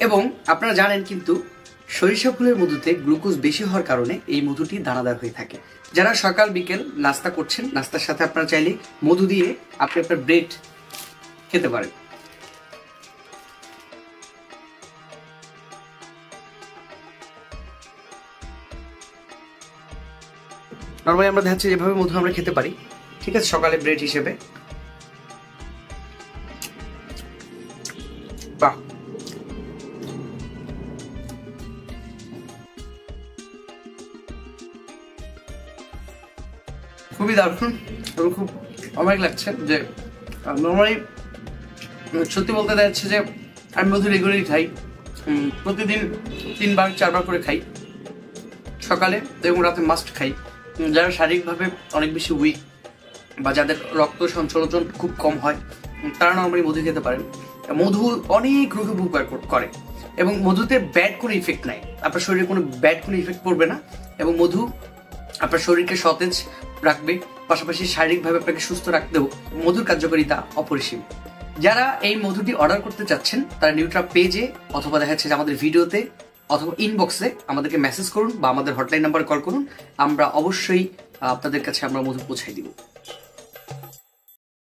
এবং আপনারা জানেন কিন্তু সরিষা ফুলের মধুতে গ্লুকোজ বেশি হওয়ার কারণে এই মধুটি দানাদার হয়ে থাকে। যারা সকাল বিকেল নাস্তা করছেন, নাস্তার সাথে আপনারা চাইলে মধু দিয়ে আপনি আপনার ব্রেড খেতে পারেন। নর্মালি আমরা দেখা যাচ্ছে যেভাবে মধু আমরা খেতে পারি, ঠিক আছে, সকালে ব্রেড হিসেবে। বাহ, খুবই দারুণ এবং খুব অবাক লাগছে যে নর্মালি সত্যি বলতে দেখা যাচ্ছে যে আমি মধু রেগুলারই খাই, প্রতিদিন 3-4 বার করে খাই, সকালে এবং রাতে মাস্ট খাই। যারা শারীরিকভাবে অনেক বেশি উইক বা যাদের রক্ত সঞ্চালন খুব কম হয় তারা নর্মালি মধু খেতে পারেন। মধু অনেক রোগে উপকার করে এবং মধুতে ব্যাড কোনো ইফেক্ট নাই, আপনার শরীরে কোনো ব্যাড কোনো ইফেক্ট পড়বে না এবং মধু আপনার শরীরকে সতেজ রাখবে, পাশাপাশি শারীরিকভাবে আপনাকে সুস্থ রাখতেও মধুর কার্যকারিতা অপরিসীম। যারা এই মধুটি অর্ডার করতে চাচ্ছেন তারা নিউট্রা পেজে অথবা দেখা যাচ্ছে যে আমাদের ভিডিওতে অথবা ইনবক্সে আমাদেরকে মেসেজ করুন বা আমাদের হটলাইন নাম্বারে কল করুন, আমরা অবশ্যই আপনাদের কাছে আমরা মধু পৌঁছাই দিব।